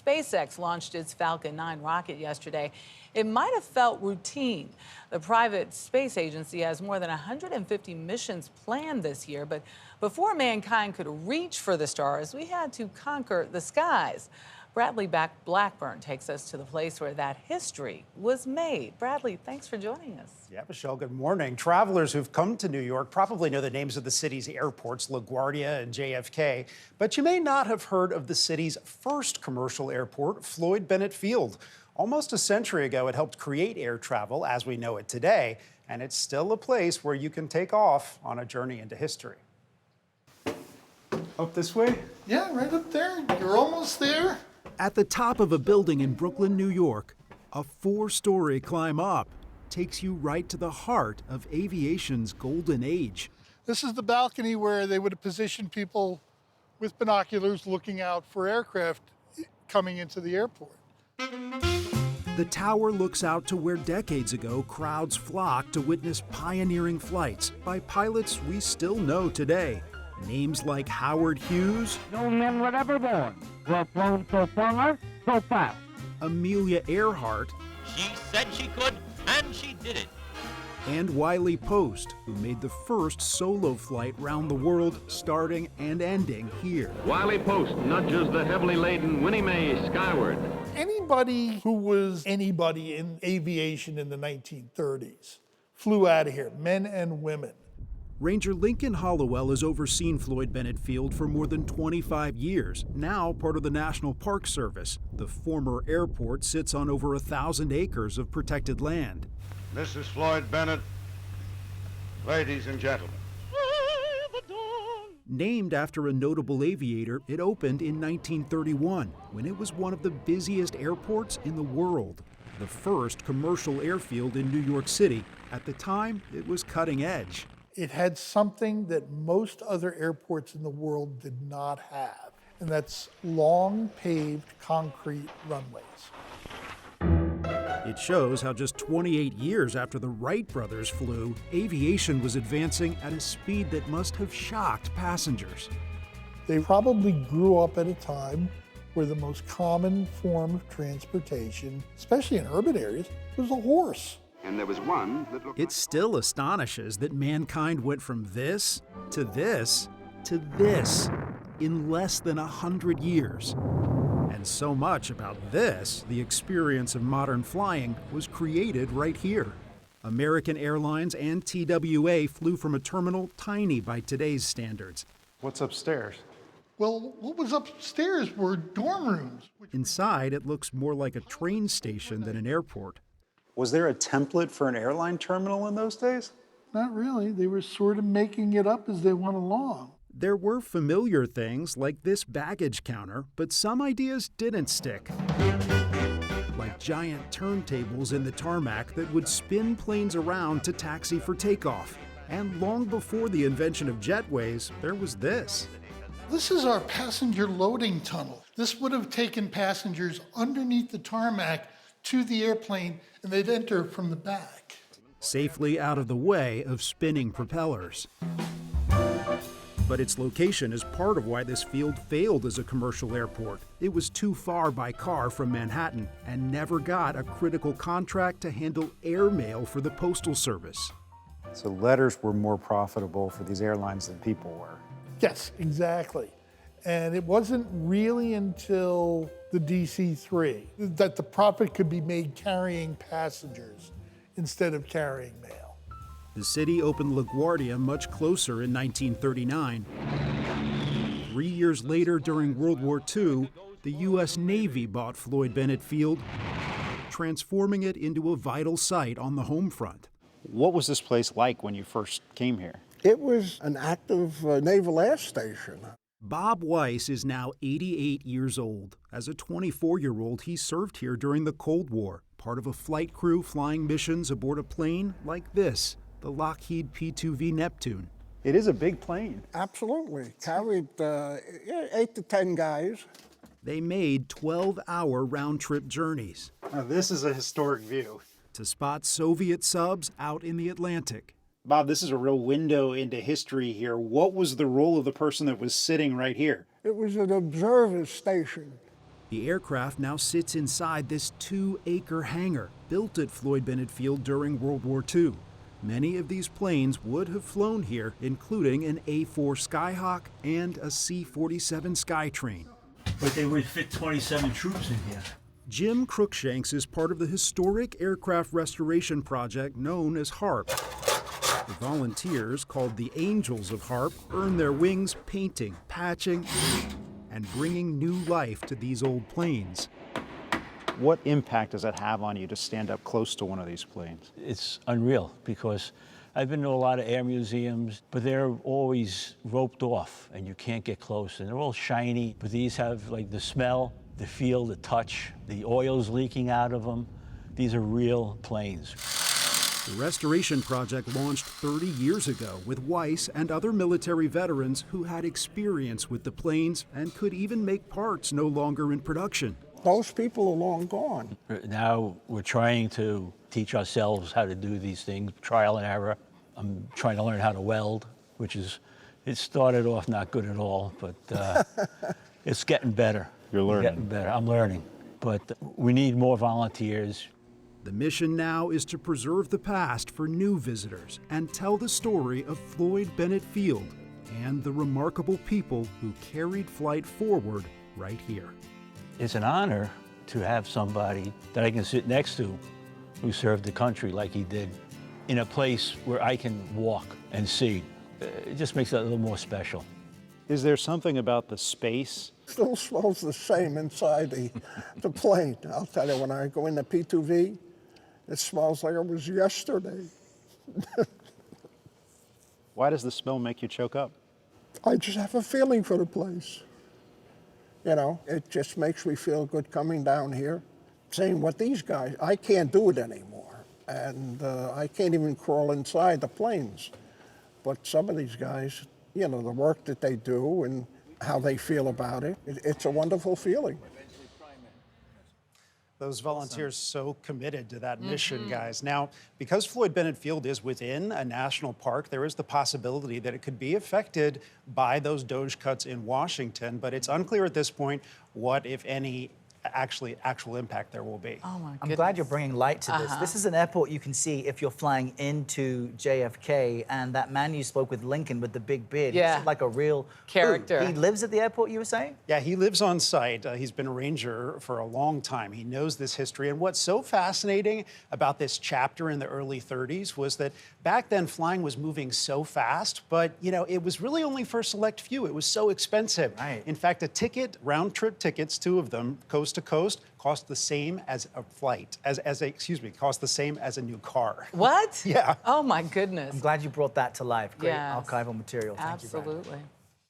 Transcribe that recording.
SpaceX launched its Falcon 9 rocket yesterday. It might have felt routine. The private space agency has more than 150 missions planned this year, but before mankind could reach for the stars, we had to conquer the skies. Bradley Blackburn takes us to the place where that history was made. Bradley, thanks for joining us. Yeah, Michelle, good morning. Travelers who've come to New York probably know the names of the city's airports, LaGuardia and JFK, but you may not have heard of the city's first commercial airport, Floyd Bennett Field. Almost a century ago, it helped create air travel as we know it today, and it's still a place where you can take off on a journey into history. Up this way? Yeah, right up there. You're almost there. At the top of a building in Brooklyn, New York, a 4-story climb up takes you right to the heart of aviation's golden age. This is the balcony where they would have positioned people with binoculars looking out for aircraft coming into the airport. The tower looks out to where decades ago crowds flocked to witness pioneering flights by pilots we still know today. Names like Howard Hughes, no men were ever born who have flown so far, so fast. Amelia Earhart, she said she could, and she did it. And Wiley Post, who made the first solo flight round the world, starting and ending here. Wiley Post nudges the heavily laden Winnie Mae skyward. Anybody who was anybody in aviation in the 1930s flew out of here, men and women. Ranger Lincoln Hollowell has overseen Floyd Bennett Field for more than 25 years, now part of the National Park Service. The former airport sits on over 1,000 acres of protected land. This is Floyd Bennett. Ladies and gentlemen. Named after a notable aviator, it opened in 1931, when it was one of the busiest airports in the world. The first commercial airfield in New York City. At the time, it was cutting edge. It had something that most other airports in the world did not have, and that's long paved concrete runways. It shows how just 28 years after the Wright brothers flew, aviation was advancing at a speed that must have shocked passengers. They probably grew up at a time where the most common form of transportation, especially in urban areas, was a horse. And there was one that looked. It still astonishes that mankind went from this to this to this in less than 100 years. And so much about this, the experience of modern flying, was created right here. American Airlines and TWA flew from a terminal tiny by today's standards. What's upstairs? Well, what was upstairs were dorm rooms. Inside, it looks more like a train station than an airport. Was there a template for an airline terminal in those days? Not really. They were sort of making it up as they went along. There were familiar things like this baggage counter, but some ideas didn't stick. Like giant turntables in the tarmac that would spin planes around to taxi for takeoff. And long before the invention of jetways, there was this. This is our passenger loading tunnel. This would have taken passengers underneath the tarmac to the airplane, and they'd enter from the back. Safely out of the way of spinning propellers. But its location is part of why this field failed as a commercial airport. It was too far by car from Manhattan and never got a critical contract to handle airmail for the Postal Service. So letters were more profitable for these airlines than people were. Yes, exactly. And it wasn't really until the DC-3 that the profit could be made carrying passengers instead of carrying mail. The city opened LaGuardia much closer in 1939. 3 years later, during World War II, the U.S. Navy bought Floyd Bennett Field, transforming it into a vital site on the home front. What was this place like when you first came here? It was an active naval air station. Bob Weiss is now 88 years old. As a 24-year-old, he served here during the Cold War, part of a flight crew flying missions aboard a plane like this, the Lockheed P-2V Neptune. It is a big plane. Absolutely. Carried 8 to 10 guys. They made 12-hour round-trip journeys. Now, this is a historic view. To spot Soviet subs out in the Atlantic. Bob, this is a real window into history here. What was the role of the person that was sitting right here? It was an observer station. The aircraft now sits inside this 2-acre hangar built at Floyd Bennett Field during World War II. Many of these planes would have flown here, including an A-4 Skyhawk and a C-47 Skytrain. But they would fit 27 troops in here. Jim Crookshanks is part of the historic aircraft restoration project known as HARP. The volunteers, called the Angels of HARP, earn their wings painting, patching, and bringing new life to these old planes. What impact does it have on you to stand up close to one of these planes? It's unreal because I've been to a lot of air museums, but they're always roped off and you can't get close. And they're all shiny, but these have like the smell, the feel, the touch, the oil's leaking out of them. These are real planes. The restoration project launched 30 years ago with Weiss and other military veterans who had experience with the planes and could even make parts no longer in production. Those people are long gone. Now we're trying to teach ourselves how to do these things, trial and error. I'm trying to learn how to weld, which is, it started off not good at all, but it's getting better. You're learning. Getting better. I'm learning, but we need more volunteers. The mission now is to preserve the past for new visitors and tell the story of Floyd Bennett Field and the remarkable people who carried flight forward right here. It's an honor to have somebody that I can sit next to who served the country like he did in a place where I can walk and see. It just makes it a little more special. Is there something about the space? Still smells the same inside the plane. I'll tell you, when I go in the P2V, it smells like it was yesterday. Why does the smell make you choke up? I just have a feeling for the place. You know, it just makes me feel good coming down here, saying what these guys, I can't do it anymore. And I can't even crawl inside the planes. But some of these guys, you know, the work that they do and how they feel about it, it's a wonderful feeling. Those volunteers so committed to that mission, guys. Now, because Floyd Bennett Field is within a national park, there is the possibility that it could be affected by those Doge cuts in Washington, but it's unclear at this point what, if any, actual impact there will be. Oh my goodness. I'm glad you're bringing light to this. This is an airport you can see if you're flying into JFK, and that man you spoke with, Lincoln, with the big beard, he's like a real character. He lives at the airport, you were saying? Yeah, he lives on site. He's been a ranger for a long time. He knows this history. And what's so fascinating about this chapter in the early 30s was that back then flying was moving so fast, but you know, it was really only for a select few. It was so expensive. Right. In fact, a ticket, round trip tickets, 2 of them, coast to coast, cost the same as a flight, cost the same as a new car. What? Yeah. Oh my goodness. I'm glad you brought that to life. Great Yes. archival material. Thank you, Brad. Absolutely.